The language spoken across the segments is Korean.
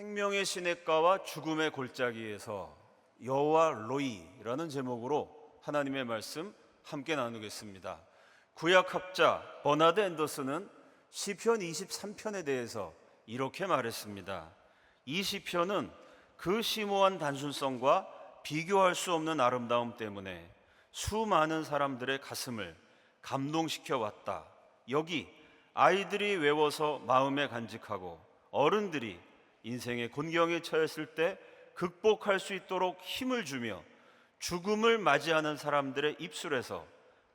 생명의 시냇가와 죽음의 골짜기에서 여호와 로이라는 제목으로 하나님의 말씀 함께 나누겠습니다. 구약학자 버나드 앤더슨은 시편 23편에 대해서 이렇게 말했습니다. 이 시편은 그 심오한 단순성과 비교할 수 없는 아름다움 때문에 수많은 사람들의 가슴을 감동시켜 왔다. 여기 아이들이 외워서 마음에 간직하고 어른들이 인생의 곤경에 처했을 때 극복할 수 있도록 힘을 주며 죽음을 맞이하는 사람들의 입술에서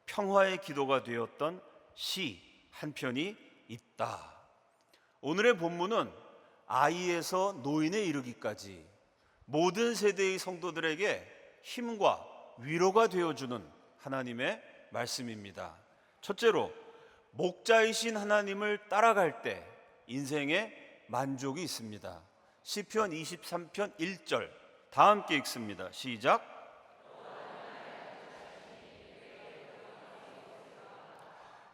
평화의 기도가 되었던 시 한 편이 있다. 오늘의 본문은 아이에서 노인에 이르기까지 모든 세대의 성도들에게 힘과 위로가 되어주는 하나님의 말씀입니다. 첫째로, 목자이신 하나님을 따라갈 때 인생에 만족이 있습니다. 시편 23편 1절 다 함께 읽습니다. 시작.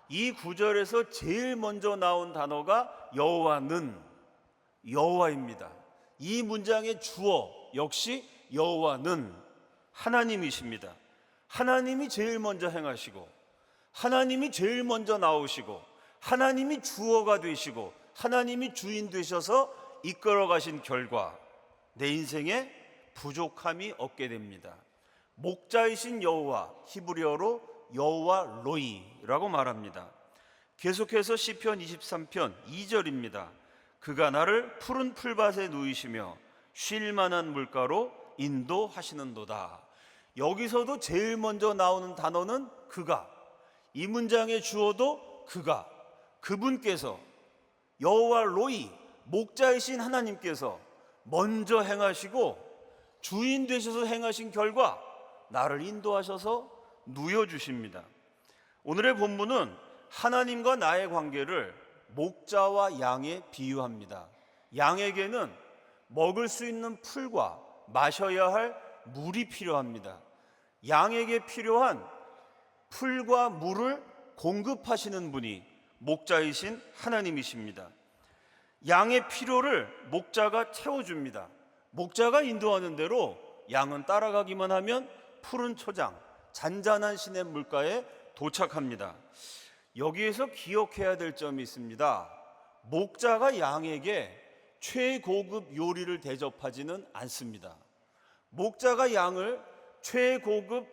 이 구절에서 제일 먼저 나온 단어가 여호와는, 여호와입니다. 이 문장의 주어 역시 여호와는 하나님이십니다. 하나님이 제일 먼저 행하시고, 하나님이 제일 먼저 나오시고, 하나님이 주어가 되시고, 하나님이 주인 되셔서 이끌어 가신 결과 내 인생에 부족함이 없게 됩니다. 목자이신 여호와, 히브리어로 여호와 로이라고 말합니다. 계속해서 시편 23편 2절입니다. 그가 나를 푸른 풀밭에 누이시며 쉴 만한 물가로 인도하시는도다. 여기서도 제일 먼저 나오는 단어는 그가, 이 문장의 주어도 그가, 그분께서, 여호와 로이, 목자이신 하나님께서 먼저 행하시고 주인 되셔서 행하신 결과 나를 인도하셔서 누여주십니다. 오늘의 본문은 하나님과 나의 관계를 목자와 양에 비유합니다. 양에게는 먹을 수 있는 풀과 마셔야 할 물이 필요합니다. 양에게 필요한 풀과 물을 공급하시는 분이 목자이신 하나님이십니다. 양의 필요를 목자가 채워줍니다. 목자가 인도하는 대로 양은 따라가기만 하면 푸른 초장, 잔잔한 시냇 물가에 도착합니다. 여기에서 기억해야 될 점이 있습니다. 목자가 양에게 최고급 요리를 대접하지는 않습니다. 목자가 양을 최고급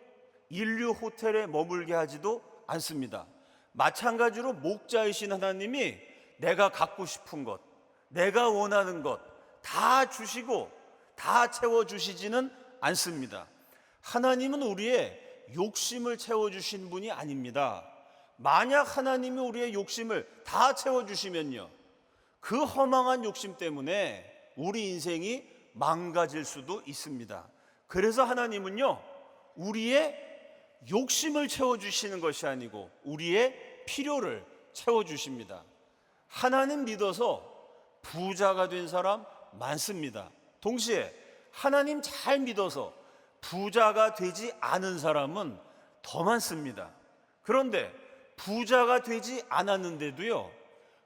인류 호텔에 머물게 하지도 않습니다. 마찬가지로 목자이신 하나님이 내가 갖고 싶은 것, 내가 원하는 것 다 주시고 다 채워주시지는 않습니다. 하나님은 우리의 욕심을 채워주신 분이 아닙니다. 만약 하나님이 우리의 욕심을 다 채워주시면요, 그 허망한 욕심 때문에 우리 인생이 망가질 수도 있습니다. 그래서 하나님은요, 우리의 욕심을 채워주시는 것이 아니고 우리의 필요를 채워주십니다. 하나님 믿어서 부자가 된 사람 많습니다. 동시에 하나님 잘 믿어서 부자가 되지 않은 사람은 더 많습니다. 그런데 부자가 되지 않았는데도요,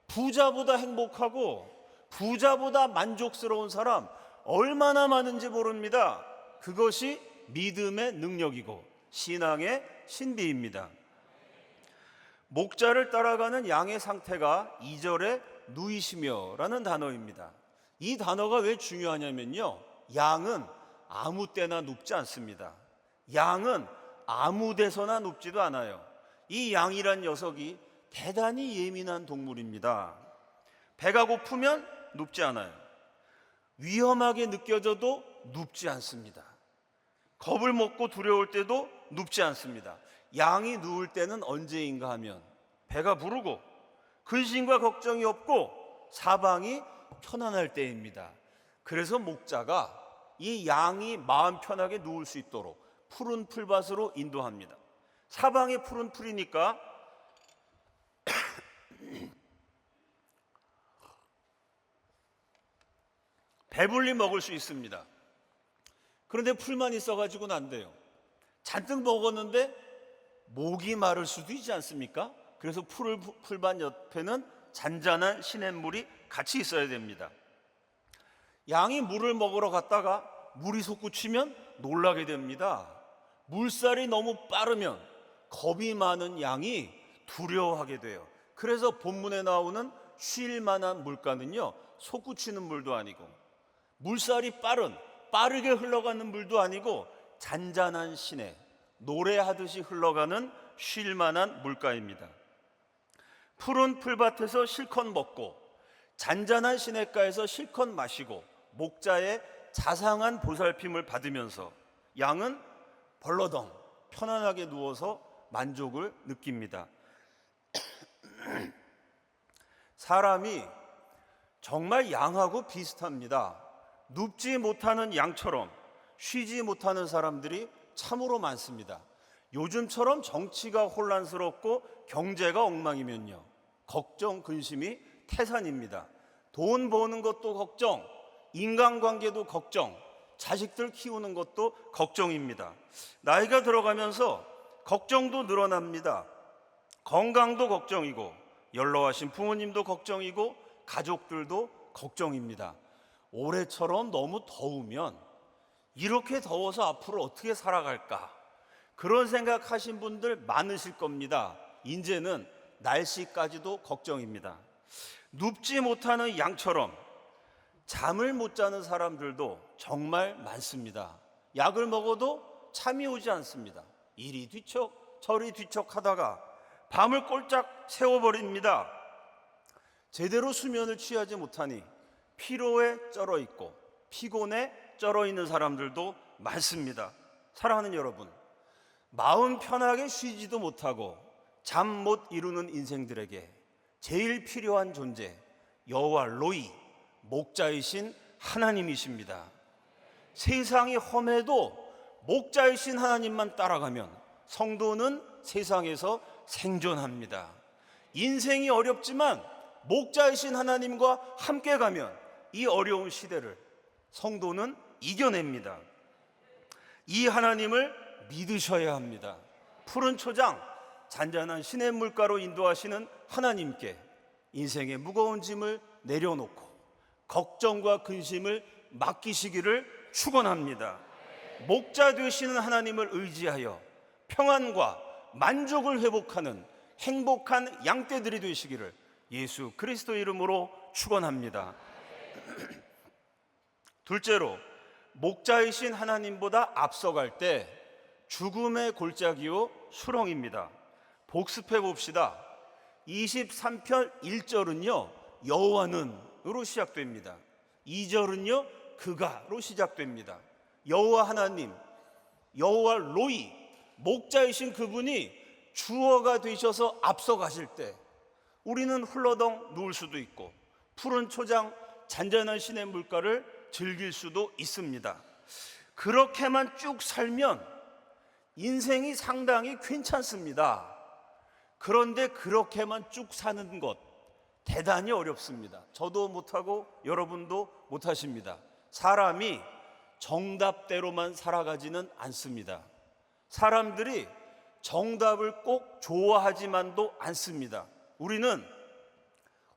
부자보다 행복하고 부자보다 만족스러운 사람 얼마나 많은지 모릅니다. 그것이 믿음의 능력이고 신앙의 신비입니다. 목자를 따라가는 양의 상태가 2절에 누이시며 라는 단어입니다. 이 단어가 왜 중요하냐면요, 양은 아무 때나 눕지 않습니다. 양은 아무 데서나 눕지도 않아요. 이 양이란 녀석이 대단히 예민한 동물입니다. 배가 고프면 눕지 않아요. 위험하게 느껴져도 눕지 않습니다. 겁을 먹고 두려울 때도 눕지 않습니다. 양이 누울 때는 언제인가 하면 배가 부르고 근심과 걱정이 없고 사방이 편안할 때입니다. 그래서 목자가 이 양이 마음 편하게 누울 수 있도록 푸른 풀밭으로 인도합니다. 사방에 푸른 풀이니까 배불리 먹을 수 있습니다. 그런데 풀만 있어가지고는 안 돼요. 잔뜩 먹었는데 목이 마를 수도 있지 않습니까? 그래서 풀밭 옆에는 잔잔한 시냇물이 같이 있어야 됩니다. 양이 물을 먹으러 갔다가 물이 솟구치면 놀라게 됩니다. 물살이 너무 빠르면 겁이 많은 양이 두려워하게 돼요. 그래서 본문에 나오는 쉴 만한 물가는요, 솟구치는 물도 아니고 물살이 빠르게 흘러가는 물도 아니고 잔잔한 시내, 노래하듯이 흘러가는 쉴 만한 물가입니다. 푸른 풀밭에서 실컷 먹고 잔잔한 시냇가에서 실컷 마시고 목자의 자상한 보살핌을 받으면서 양은 벌러덩 편안하게 누워서 만족을 느낍니다. 사람이 정말 양하고 비슷합니다. 눕지 못하는 양처럼 쉬지 못하는 사람들이 참으로 많습니다. 요즘처럼 정치가 혼란스럽고 경제가 엉망이면요, 걱정, 근심이 태산입니다. 돈 버는 것도 걱정, 인간관계도 걱정, 자식들 키우는 것도 걱정입니다. 나이가 들어가면서 걱정도 늘어납니다. 건강도 걱정이고 연로하신 부모님도 걱정이고 가족들도 걱정입니다. 올해처럼 너무 더우면 이렇게 더워서 앞으로 어떻게 살아갈까, 그런 생각하신 분들 많으실 겁니다. 이제는 날씨까지도 걱정입니다. 눕지 못하는 양처럼 잠을 못 자는 사람들도 정말 많습니다. 약을 먹어도 잠이 오지 않습니다. 이리 뒤척 저리 뒤척 하다가 밤을 꼴짝 새워버립니다. 제대로 수면을 취하지 못하니 피로에 쩔어 있고 피곤에 쩔어 있는 사람들도 많습니다. 사랑하는 여러분, 마음 편하게 쉬지도 못하고 잠 못 이루는 인생들에게 제일 필요한 존재, 여호와 로이, 목자이신 하나님이십니다. 세상이 험해도 목자이신 하나님만 따라가면 성도는 세상에서 생존합니다. 인생이 어렵지만 목자이신 하나님과 함께 가면 이 어려운 시대를 성도는 이겨냅니다. 이 하나님을 믿으셔야 합니다. 푸른 초장, 잔잔한 시냇물가로 인도하시는 하나님께 인생의 무거운 짐을 내려놓고 걱정과 근심을 맡기시기를 축원합니다. 목자 되시는 하나님을 의지하여 평안과 만족을 회복하는 행복한 양떼들이 되시기를 예수 그리스도 이름으로 축원합니다. 둘째로, 목자이신 하나님보다 앞서갈 때 죽음의 골짜기요 수렁입니다. 복습해 봅시다. 23편 1절은요 여호와는으로 시작됩니다. 2절은요 그가로 시작됩니다. 여호와 하나님, 여호와 로이, 목자이신 그분이 주어가 되셔서 앞서가실 때 우리는 훌러덩 누울 수도 있고 푸른 초장, 잔잔한 시냇 물가를 즐길 수도 있습니다. 그렇게만 쭉 살면 인생이 상당히 괜찮습니다. 그런데 그렇게만 쭉 사는 것 대단히 어렵습니다. 저도 못하고 여러분도 못하십니다. 사람이 정답대로만 살아가지는 않습니다. 사람들이 정답을 꼭 좋아하지만도 않습니다. 우리는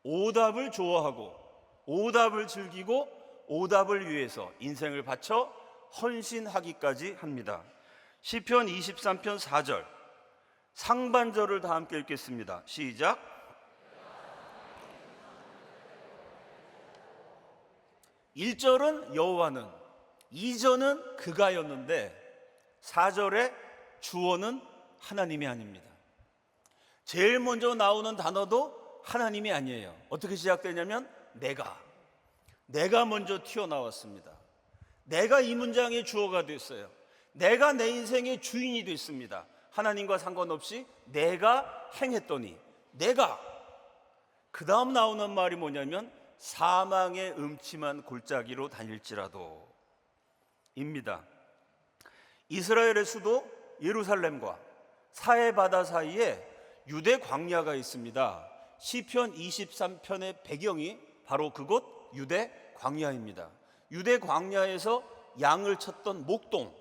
오답을 좋아하고 오답을 즐기고 오답을 위해서 인생을 바쳐 헌신하기까지 합니다. 시편 23편 4절 상반절을 다 함께 읽겠습니다. 시작. 1절은 여호와는, 2절은 그가였는데 4절에 주어는 하나님이 아닙니다. 제일 먼저 나오는 단어도 하나님이 아니에요. 어떻게 시작되냐면 내가 먼저 튀어나왔습니다. 내가 이 문장의 주어가 됐어요. 내가 내 인생의 주인이 됐습니다. 하나님과 상관없이 내가 행했더니 내가, 그 다음 나오는 말이 뭐냐면 사망의 음침한 골짜기로 다닐지라도 입니다. 이스라엘의 수도 예루살렘과 사해 바다 사이에 유대 광야가 있습니다. 시편 23편의 배경이 바로 그곳 유대 광야입니다. 유대 광야에서 양을 쳤던 목동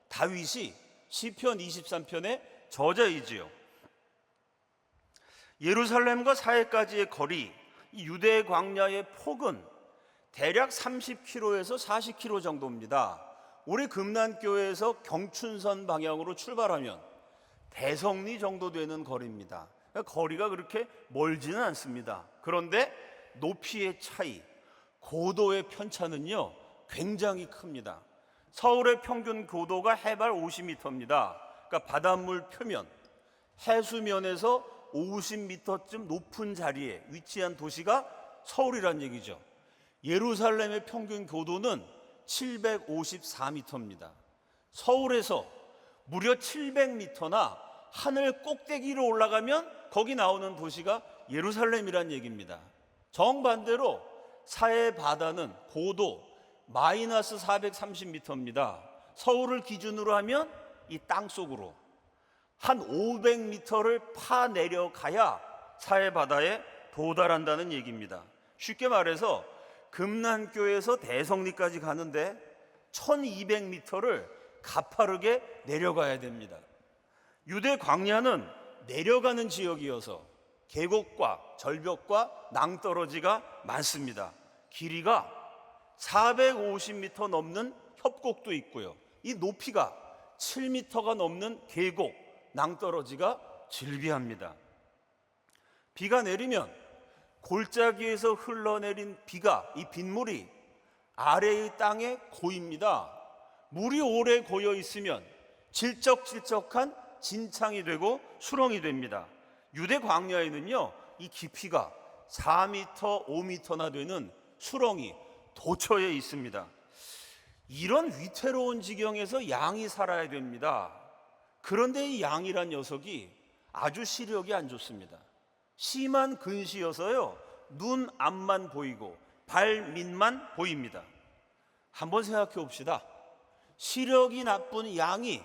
다윗이 시편 23편의 저자이지요. 예루살렘과 사해까지의 거리, 이 유대 광야의 폭은 대략 30km에서 40km 정도입니다. 우리 금난교에서 경춘선 방향으로 출발하면 대성리 정도 되는 거리입니다. 그러니까 거리가 그렇게 멀지는 않습니다. 그런데 높이의 차이, 고도의 편차는요 굉장히 큽니다. 서울의 평균 고도가 해발 50m입니다. 그러니까 바닷물 표면, 해수면에서 50m쯤 높은 자리에 위치한 도시가 서울이란 얘기죠. 예루살렘의 평균 고도는 754m입니다. 서울에서 무려 700m나 하늘 꼭대기로 올라가면 거기 나오는 도시가 예루살렘이란 얘기입니다. 정반대로 사해 바다는 고도 마이너스 430m입니다. 서울을 기준으로 하면 이 땅속으로 한 500m를 파 내려가야 사해 바다에 도달한다는 얘기입니다. 쉽게 말해서 금난교에서 대성리까지 가는데 1200m를 가파르게 내려가야 됩니다. 유대 광야는 내려가는 지역이어서 계곡과 절벽과 낭떠러지가 많습니다. 길이가 450m 넘는 협곡도 있고요. 이 높이가 7m가 넘는 계곡, 낭떠러지가 즐비합니다. 비가 내리면 골짜기에서 흘러내린 비가, 이 빗물이 아래의 땅에 고입니다. 물이 오래 고여 있으면 질적질적한 진창이 되고 수렁이 됩니다. 유대 광야에는요 이 깊이가 4m, 5m나 되는 수렁이 도처에 있습니다. 이런 위태로운 지경에서 양이 살아야 됩니다. 그런데 이 양이란 녀석이 아주 시력이 안 좋습니다. 심한 근시여서요 눈 앞만 보이고 발 밑만 보입니다. 한번 생각해 봅시다. 시력이 나쁜 양이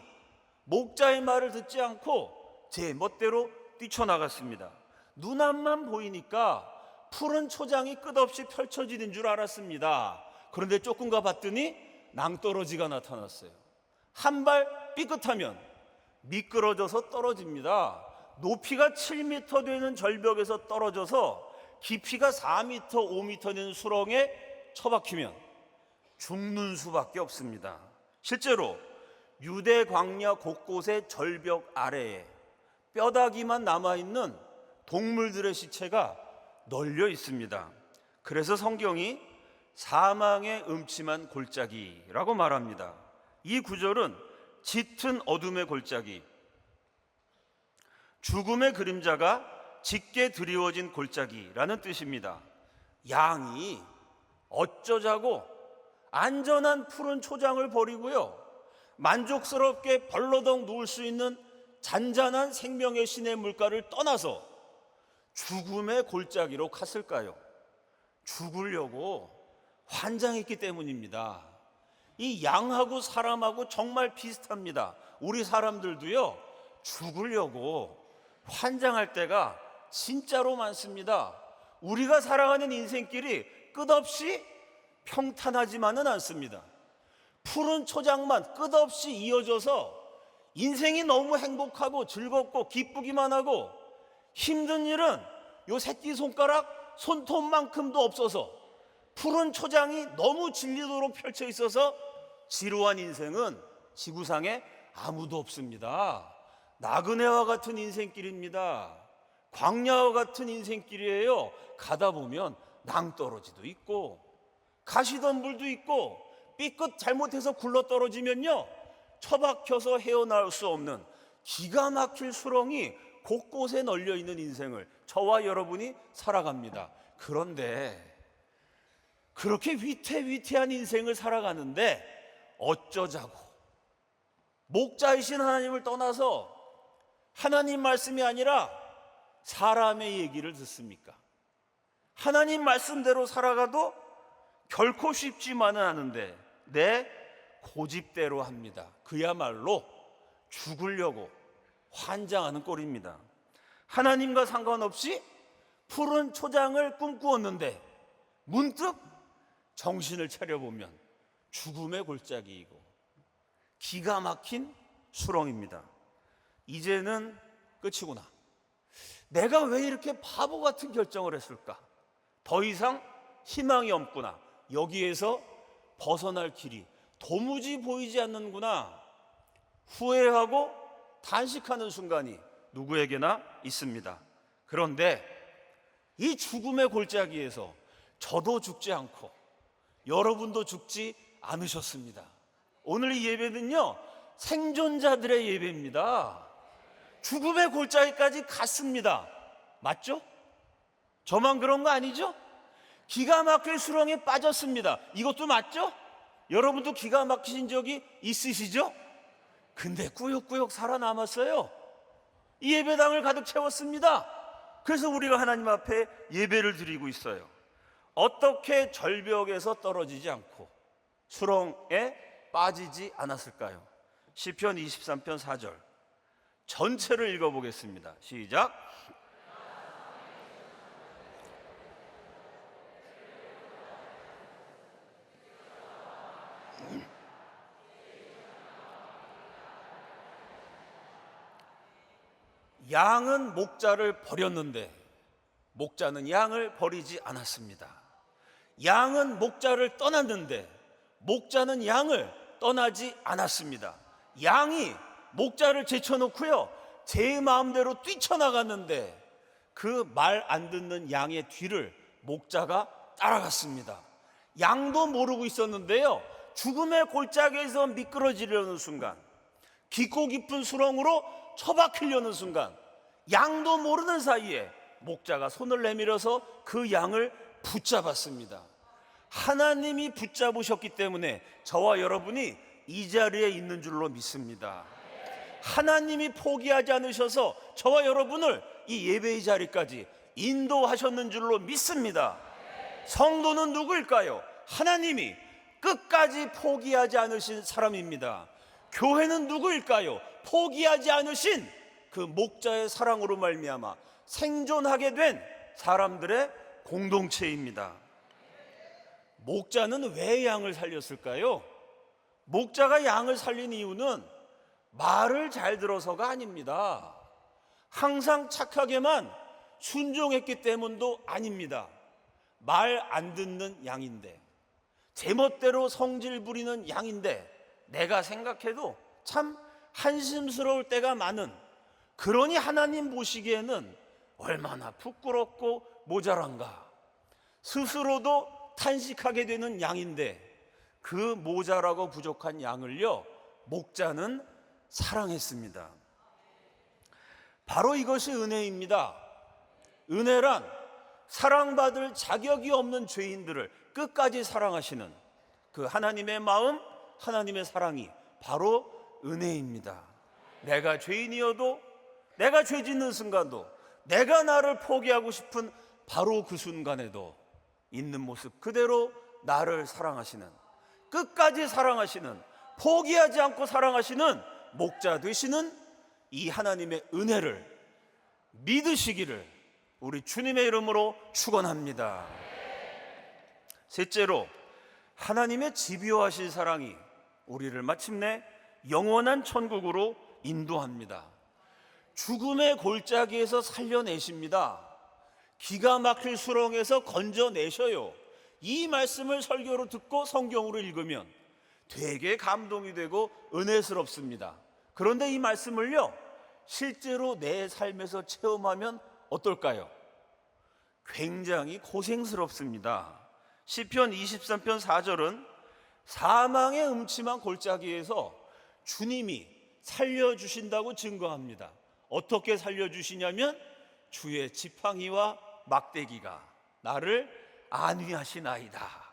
목자의 말을 듣지 않고 제 멋대로 뛰쳐나갔습니다. 눈 앞만 보이니까 푸른 초장이 끝없이 펼쳐지는 줄 알았습니다. 그런데 조금 가봤더니 낭떠러지가 나타났어요. 한 발 삐끗하면 미끄러져서 떨어집니다. 높이가 7m 되는 절벽에서 떨어져서 깊이가 4m, 5m 되는 수렁에 처박히면 죽는 수밖에 없습니다. 실제로 유대 광야 곳곳의 절벽 아래에 뼈다귀만 남아있는 동물들의 시체가 널려 있습니다. 그래서 성경이 사망의 음침한 골짜기라고 말합니다. 이 구절은 짙은 어둠의 골짜기, 죽음의 그림자가 짙게 드리워진 골짜기라는 뜻입니다. 양이 어쩌자고 안전한 푸른 초장을 버리고요 만족스럽게 벌러덩 누울 수 있는 잔잔한 생명의 신의 물가를 떠나서 죽음의 골짜기로 갔을까요? 죽으려고 환장했기 때문입니다. 이 양하고 사람하고 정말 비슷합니다. 우리 사람들도요 죽으려고 환장할 때가 진짜로 많습니다. 우리가 살아가는 인생길이 끝없이 평탄하지만은 않습니다. 푸른 초장만 끝없이 이어져서 인생이 너무 행복하고 즐겁고 기쁘기만 하고 힘든 일은 요 새끼손가락 손톱만큼도 없어서 푸른 초장이 너무 진리도록 펼쳐 있어서 지루한 인생은 지구상에 아무도 없습니다. 나그네와 같은 인생길입니다. 광야와 같은 인생길이에요. 가다 보면 낭떠러지도 있고 가시덤불도 있고 삐끗 잘못해서 굴러 떨어지면요 처박혀서 헤어나올 수 없는 기가 막힐 수렁이 곳곳에 널려 있는 인생을 저와 여러분이 살아갑니다. 그런데 그렇게 위태위태한 인생을 살아가는데 어쩌자고 목자이신 하나님을 떠나서 하나님 말씀이 아니라 사람의 얘기를 듣습니까? 하나님 말씀대로 살아가도 결코 쉽지만은 않은데 내 고집대로 합니다. 그야말로 죽으려고 환장하는 꼴입니다. 하나님과 상관없이 푸른 초장을 꿈꾸었는데 문득 정신을 차려보면 죽음의 골짜기이고 기가 막힌 수렁입니다. 이제는 끝이구나. 내가 왜 이렇게 바보 같은 결정을 했을까? 더 이상 희망이 없구나. 여기에서 벗어날 길이 도무지 보이지 않는구나 후회하고 단식하는 순간이 누구에게나 있습니다. 그런데 이 죽음의 골짜기에서 저도 죽지 않고 여러분도 죽지 않으셨습니다. 오늘 이 예배는요, 생존자들의 예배입니다. 죽음의 골짜기까지 갔습니다. 맞죠? 저만 그런 거 아니죠? 기가 막힐 수렁에 빠졌습니다. 이것도 맞죠? 여러분도 기가 막히신 적이 있으시죠? 근데 꾸역꾸역 살아남았어요. 이 예배당을 가득 채웠습니다. 그래서 우리가 하나님 앞에 예배를 드리고 있어요. 어떻게 절벽에서 떨어지지 않고 수렁에 빠지지 않았을까요? 시편 23편 4절 전체를 읽어보겠습니다. 시작. 양은 목자를 버렸는데 목자는 양을 버리지 않았습니다. 양은 목자를 떠났는데 목자는 양을 떠나지 않았습니다. 양이 목자를 제쳐놓고요, 제 마음대로 뛰쳐나갔는데 그 말 안 듣는 양의 뒤를 목자가 따라갔습니다. 양도 모르고 있었는데요, 죽음의 골짜기에서 미끄러지려는 순간, 깊고 깊은 수렁으로 처박히려는 순간, 양도 모르는 사이에 목자가 손을 내밀어서 그 양을 붙잡았습니다. 하나님이 붙잡으셨기 때문에 저와 여러분이 이 자리에 있는 줄로 믿습니다. 하나님이 포기하지 않으셔서 저와 여러분을 이 예배의 자리까지 인도하셨는 줄로 믿습니다. 성도는 누구일까요? 하나님이 끝까지 포기하지 않으신 사람입니다. 교회는 누구일까요? 포기하지 않으신 그 목자의 사랑으로 말미암아 생존하게 된 사람들의 공동체입니다. 목자는 왜 양을 살렸을까요? 목자가 양을 살린 이유는 말을 잘 들어서가 아닙니다. 항상 착하게만 순종했기 때문도 아닙니다. 말 안 듣는 양인데, 제멋대로 성질 부리는 양인데, 내가 생각해도 참 한심스러울 때가 많은, 그러니 하나님 보시기에는 얼마나 부끄럽고 모자란가, 스스로도 탄식하게 되는 양인데 그 모자라고 부족한 양을요, 목자는 사랑했습니다. 바로 이것이 은혜입니다. 은혜란 사랑받을 자격이 없는 죄인들을 끝까지 사랑하시는 그 하나님의 마음, 하나님의 사랑이 바로 은혜입니다. 내가 죄인이어도, 내가 죄 짓는 순간도, 내가 나를 포기하고 싶은 바로 그 순간에도 있는 모습 그대로 나를 사랑하시는, 끝까지 사랑하시는, 포기하지 않고 사랑하시는 목자 되시는 이 하나님의 은혜를 믿으시기를 우리 주님의 이름으로 축원합니다. 셋째로, 하나님의 집요하신 사랑이 우리를 마침내 영원한 천국으로 인도합니다. 죽음의 골짜기에서 살려내십니다. 기가 막힐 수렁에서 건져내셔요. 이 말씀을 설교로 듣고 성경으로 읽으면 되게 감동이 되고 은혜스럽습니다. 그런데 이 말씀을요, 실제로 내 삶에서 체험하면 어떨까요? 굉장히 고생스럽습니다. 시편 23편 4절은 사망의 음침한 골짜기에서 주님이 살려주신다고 증거합니다. 어떻게 살려주시냐면 주의 지팡이와 막대기가 나를 안위하시나이다.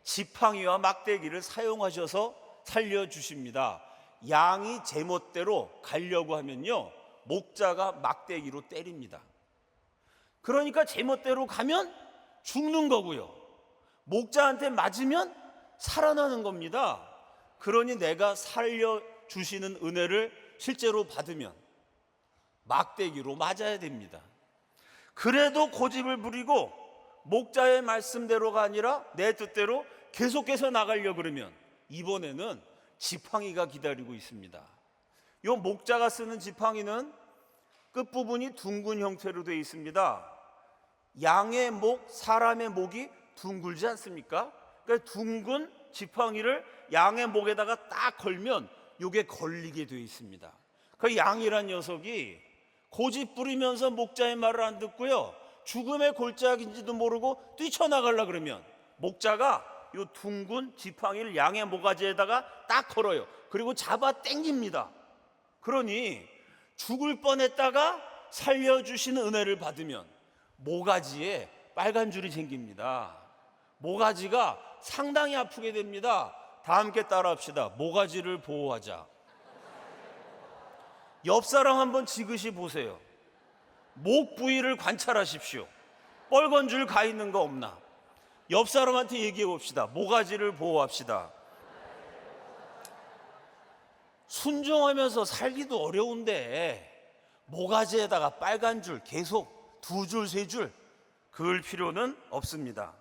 지팡이와 막대기를 사용하셔서 살려주십니다. 양이 제멋대로 가려고 하면요, 목자가 막대기로 때립니다. 그러니까 제멋대로 가면 죽는 거고요, 목자한테 맞으면 살아나는 겁니다. 그러니 내가 살려주시는 은혜를 실제로 받으면 막대기로 맞아야 됩니다. 그래도 고집을 부리고 목자의 말씀대로가 아니라 내 뜻대로 계속해서 나가려고 그러면 이번에는 지팡이가 기다리고 있습니다. 이 목자가 쓰는 지팡이는 끝부분이 둥근 형태로 되어 있습니다. 양의 목, 사람의 목이 둥글지 않습니까? 그러니까 둥근 지팡이를 양의 목에다가 딱 걸면 요게 걸리게 되어 있습니다. 그 양이란 녀석이 고집 부리면서 목자의 말을 안 듣고요, 죽음의 골짜기인지도 모르고 뛰쳐나가려 그러면 목자가 요 둥근 지팡이를 양의 모가지에다가 딱 걸어요. 그리고 잡아 당깁니다. 그러니 죽을 뻔했다가 살려주시는 은혜를 받으면 모가지에 빨간 줄이 생깁니다. 모가지가 상당히 아프게 됩니다. 다 함께 따라합시다. 모가지를 보호하자. 옆 사람 한번 지그시 보세요. 목 부위를 관찰하십시오. 뻘건 줄 가 있는 거 없나? 옆 사람한테 얘기해 봅시다. 모가지를 보호합시다. 순종하면서 살기도 어려운데 모가지에다가 빨간 줄 계속 2줄 3줄 그을 필요는 없습니다.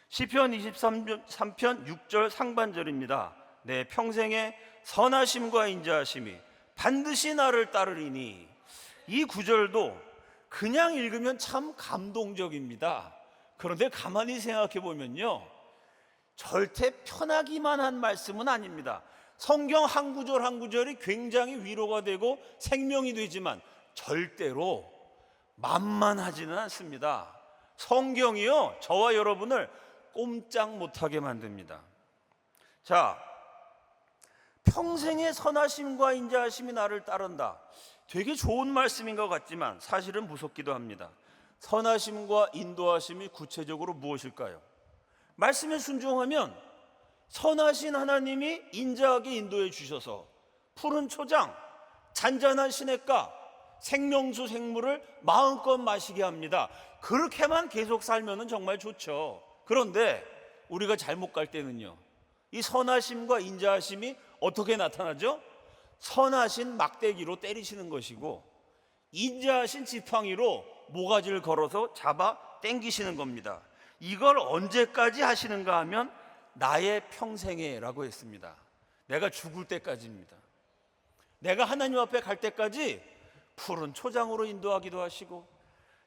시편 23편 6절 상반절입니다. 내 평생의 선하심과 인자하심이 반드시 나를 따르리니. 이 구절도 그냥 읽으면 참 감동적입니다. 그런데 가만히 생각해 보면요, 절대 편하기만 한 말씀은 아닙니다. 성경 한 구절 한 구절이 굉장히 위로가 되고 생명이 되지만 절대로 만만하지는 않습니다. 성경이요, 저와 여러분을 꼼짝 못하게 만듭니다. 자, 평생의 선하심과 인자하심이 나를 따른다. 되게 좋은 말씀인 것 같지만 사실은 무섭기도 합니다. 선하심과 인도하심이 구체적으로 무엇일까요? 말씀에 순종하면 선하신 하나님이 인자하게 인도해 주셔서 푸른 초장, 잔잔한 시냇가, 생명수 생물을 마음껏 마시게 합니다. 그렇게만 계속 살면 정말 좋죠. 그런데 우리가 잘못 갈 때는요, 이 선하심과 인자하심이 어떻게 나타나죠? 선하신 막대기로 때리시는 것이고 인자하신 지팡이로 모가지를 걸어서 잡아 당기시는 겁니다. 이걸 언제까지 하시는가 하면 나의 평생에 라고 했습니다. 내가 죽을 때까지입니다. 내가 하나님 앞에 갈 때까지 푸른 초장으로 인도하기도 하시고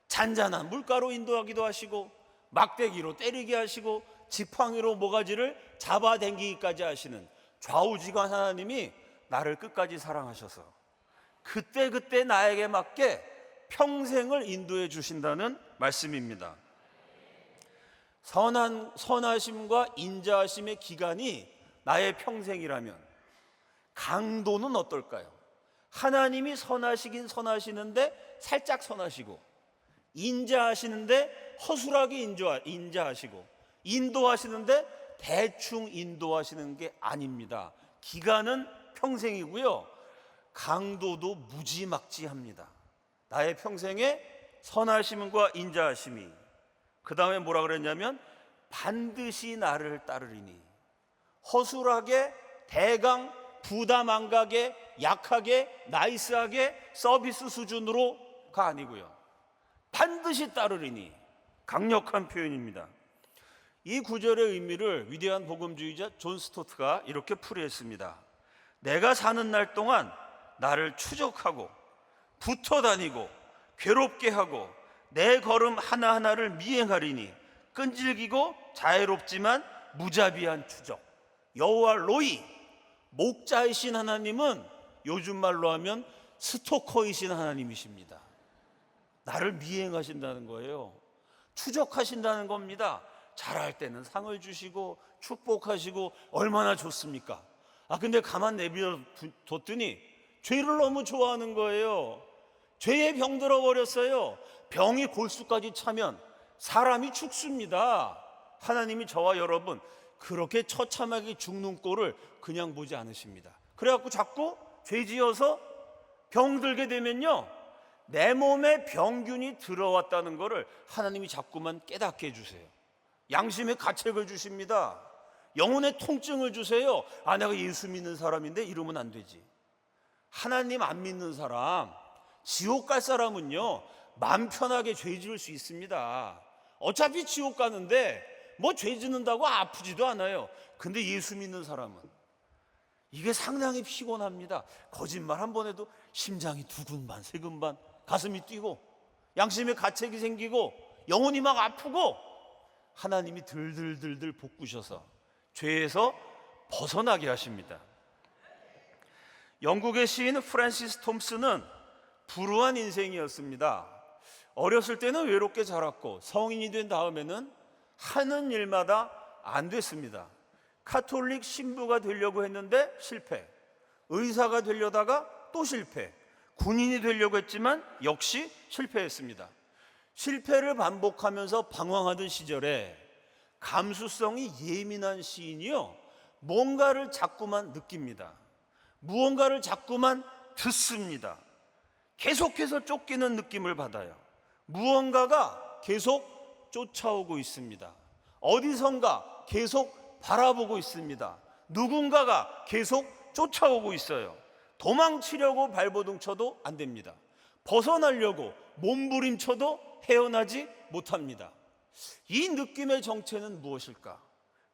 잔잔한 물가로 인도하기도 하시고 막대기로 때리게 하시고 지팡이로 모가지를 잡아당기기까지 하시는 좌우지간 하나님이 나를 끝까지 사랑하셔서 그때그때 나에게 맞게 평생을 인도해 주신다는 말씀입니다. 선하심과 인자하심의 기간이 나의 평생이라면 강도는 어떨까요? 하나님이 선하시긴 선하시는데 살짝 선하시고, 인자하시는데 허술하게 인자하시고, 인도하시는데 대충 인도하시는 게 아닙니다. 기간은 평생이고요, 강도도 무지막지합니다. 나의 평생에 선하심과 인자하심이, 그 다음에 뭐라 그랬냐면 반드시 나를 따르리니. 허술하게, 대강, 부담 안 가게, 약하게, 나이스하게 서비스 수준으로가 아니고요, 반드시 따르리니. 강력한 표현입니다. 이 구절의 의미를 위대한 복음주의자 존 스토트가 이렇게 풀이했습니다. 내가 사는 날 동안 나를 추적하고 붙어 다니고 괴롭게 하고 내 걸음 하나하나를 미행하리니 끈질기고 자애롭지만 무자비한 추적. 여호와 로이, 목자이신 하나님은 요즘 말로 하면 스토커이신 하나님이십니다. 나를 미행하신다는 거예요. 추적하신다는 겁니다. 잘할 때는 상을 주시고 축복하시고 얼마나 좋습니까? 근데 가만 내버려뒀더니 죄를 너무 좋아하는 거예요. 죄에 병들어 버렸어요. 병이 골수까지 차면 사람이 죽습니다. 하나님이 저와 여러분 그렇게 처참하게 죽는 꼴을 그냥 보지 않으십니다. 그래갖고 자꾸 죄지어서 병들게 되면요, 내 몸에 병균이 들어왔다는 것을 하나님이 자꾸만 깨닫게 해주세요. 양심의 가책을 주십니다. 영혼의 통증을 주세요. 내가 예수 믿는 사람인데 이러면 안 되지. 하나님 안 믿는 사람, 지옥 갈 사람은요, 마음 편하게 죄 지을 수 있습니다. 어차피 지옥 가는데 뭐 죄 짓는다고 아프지도 않아요. 근데 예수 믿는 사람은 이게 상당히 피곤합니다. 거짓말 한 번 해도 심장이 두근반 세근반, 가슴이 뛰고 양심의 가책이 생기고 영혼이 막 아프고, 하나님이 들들들들 볶으셔서 죄에서 벗어나게 하십니다. 영국의 시인 프랜시스 톰슨은 불우한 인생이었습니다. 어렸을 때는 외롭게 자랐고 성인이 된 다음에는 하는 일마다 안 됐습니다. 카톨릭 신부가 되려고 했는데 실패, 의사가 되려다가 또 실패, 군인이 되려고 했지만 역시 실패했습니다. 실패를 반복하면서 방황하던 시절에 감수성이 예민한 시인이요, 뭔가를 자꾸만 느낍니다. 무언가를 자꾸만 듣습니다. 계속해서 쫓기는 느낌을 받아요. 무언가가 계속 쫓아오고 있습니다. 어디선가 계속 바라보고 있습니다. 누군가가 계속 쫓아오고 있어요. 도망치려고 발버둥 쳐도 안 됩니다. 벗어나려고 몸부림쳐도 헤어나지 못합니다. 이 느낌의 정체는 무엇일까?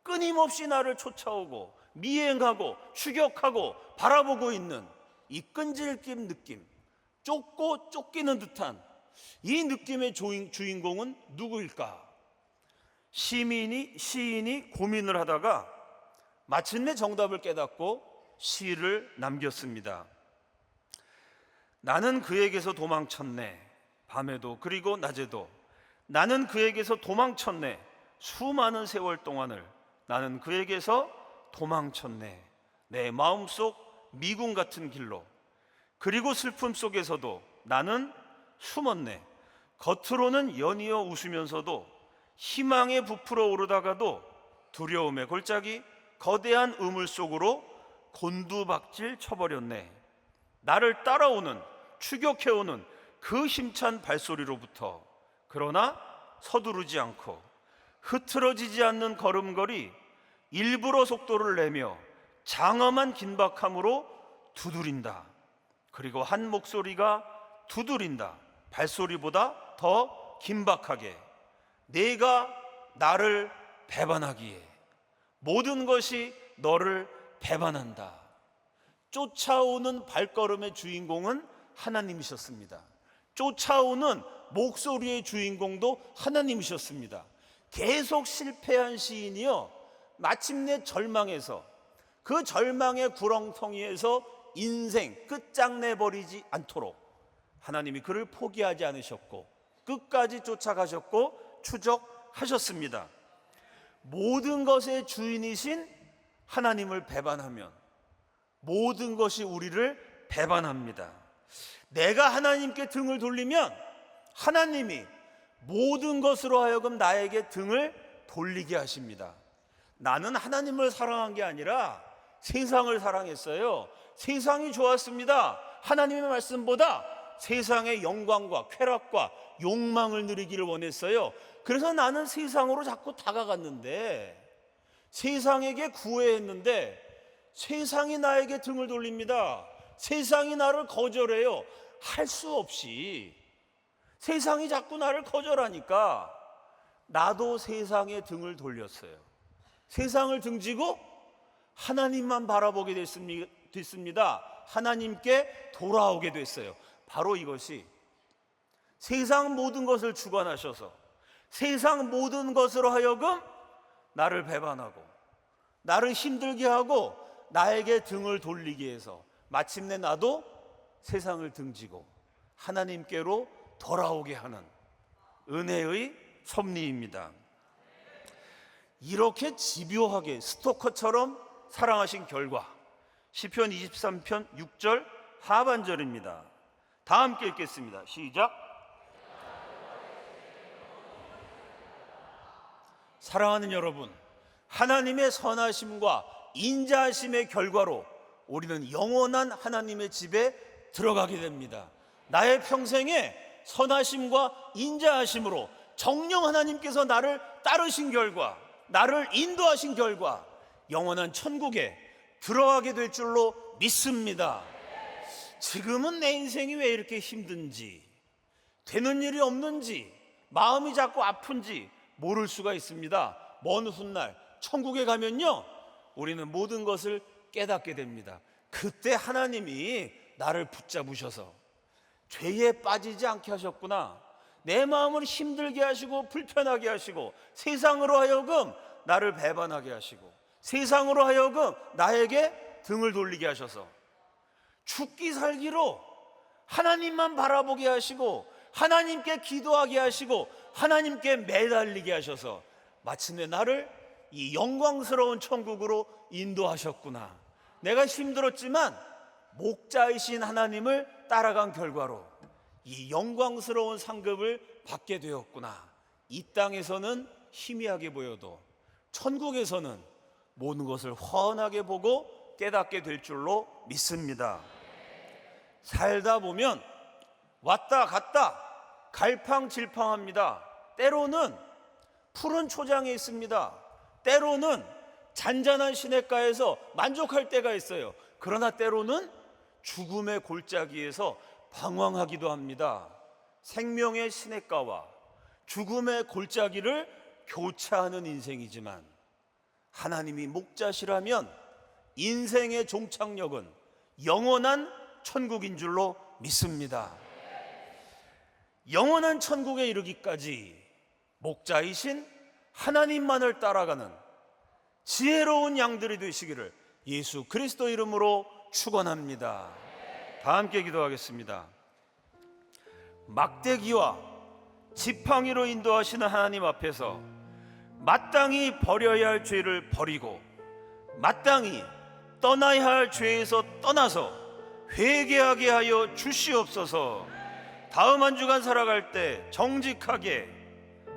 끊임없이 나를 쫓아오고 미행하고 추격하고 바라보고 있는 이 끈질긴 느낌, 쫓고 쫓기는 듯한 이 느낌의 주인공은 누구일까? 시인이 고민을 하다가 마침내 정답을 깨닫고 시를 남겼습니다. 나는 그에게서 도망쳤네. 밤에도 그리고 낮에도 나는 그에게서 도망쳤네. 수많은 세월 동안을 나는 그에게서 도망쳤네. 내 마음속 미궁 같은 길로. 그리고 슬픔 속에서도 나는 숨었네. 겉으로는 연이어 웃으면서도 희망에 부풀어 오르다가도 두려움의 골짜기 거대한 우물 속으로 곤두박질 쳐버렸네. 나를 따라오는 추격해오는 그 힘찬 발소리로부터. 그러나 서두르지 않고 흐트러지지 않는 걸음걸이, 일부러 속도를 내며 장엄한 긴박함으로 두드린다. 그리고 한 목소리가 두드린다. 발소리보다 더 긴박하게. 내가 나를 배반하기에 모든 것이 너를 배반한다. 쫓아오는 발걸음의 주인공은 하나님이셨습니다. 쫓아오는 목소리의 주인공도 하나님이셨습니다. 계속 실패한 시인이요, 마침내 절망해서 그 절망의 구렁텅이에서 인생 끝장내버리지 않도록 하나님이 그를 포기하지 않으셨고 끝까지 쫓아가셨고 추적하셨습니다. 모든 것의 주인이신 하나님을 배반하면 모든 것이 우리를 배반합니다. 내가 하나님께 등을 돌리면 하나님이 모든 것으로 하여금 나에게 등을 돌리게 하십니다. 나는 하나님을 사랑한 게 아니라 세상을 사랑했어요. 세상이 좋았습니다. 하나님의 말씀보다 세상의 영광과 쾌락과 욕망을 누리기를 원했어요. 그래서 나는 세상으로 자꾸 다가갔는데, 세상에게 구애했는데 세상이 나에게 등을 돌립니다. 세상이 나를 거절해요. 할 수 없이 세상이 자꾸 나를 거절하니까 나도 세상에 등을 돌렸어요. 세상을 등지고 하나님만 바라보게 됐습니다. 하나님께 돌아오게 됐어요. 바로 이것이 세상 모든 것을 주관하셔서 세상 모든 것으로 하여금 나를 배반하고 나를 힘들게 하고 나에게 등을 돌리게 해서 마침내 나도 세상을 등지고 하나님께로 돌아오게 하는 은혜의 섭리입니다. 이렇게 집요하게 스토커처럼 사랑하신 결과, 시편 23편 6절 하반절입니다. 다 함께 읽겠습니다. 시작. 사랑하는 여러분, 하나님의 선하심과 인자하심의 결과로 우리는 영원한 하나님의 집에 들어가게 됩니다. 나의 평생에 선하심과 인자하심으로 정녕 하나님께서 나를 따르신 결과, 나를 인도하신 결과 영원한 천국에 들어가게 될 줄로 믿습니다. 지금은 내 인생이 왜 이렇게 힘든지, 되는 일이 없는지, 마음이 자꾸 아픈지 모를 수가 있습니다. 먼 훗날 천국에 가면요, 우리는 모든 것을 깨닫게 됩니다. 그때 하나님이 나를 붙잡으셔서 죄에 빠지지 않게 하셨구나, 내 마음을 힘들게 하시고 불편하게 하시고 세상으로 하여금 나를 배반하게 하시고 세상으로 하여금 나에게 등을 돌리게 하셔서 죽기 살기로 하나님만 바라보게 하시고 하나님께 기도하게 하시고 하나님께 매달리게 하셔서 마침내 나를 이 영광스러운 천국으로 인도하셨구나. 내가 힘들었지만 목자이신 하나님을 따라간 결과로 이 영광스러운 상급을 받게 되었구나. 이 땅에서는 희미하게 보여도 천국에서는 모든 것을 훤하게 보고 깨닫게 될 줄로 믿습니다. 살다 보면 왔다 갔다 갈팡질팡합니다. 때로는 푸른 초장에 있습니다. 때로는 잔잔한 시냇가에서 만족할 때가 있어요. 그러나 때로는 죽음의 골짜기에서 방황하기도 합니다. 생명의 시냇가와 죽음의 골짜기를 교차하는 인생이지만 하나님이 목자시라면 인생의 종착역은 영원한 천국인 줄로 믿습니다. 영원한 천국에 이르기까지 목자이신 하나님만을 따라가는 지혜로운 양들이 되시기를 예수 그리스도 이름으로 축원합니다. 다 함께 기도하겠습니다. 막대기와 지팡이로 인도하시는 하나님 앞에서 마땅히 버려야 할 죄를 버리고 마땅히 떠나야 할 죄에서 떠나서 회개하게 하여 주시옵소서. 다음 한 주간 살아갈 때 정직하게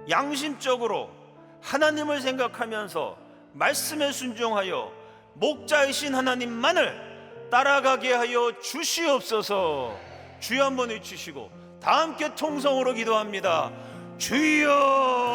양심적으로 하나님을 생각하면서 말씀에 순종하여 목자이신 하나님만을 따라가게 하여 주시옵소서. 주여 한번 외치시고 다 함께 통성으로 기도합니다. 주여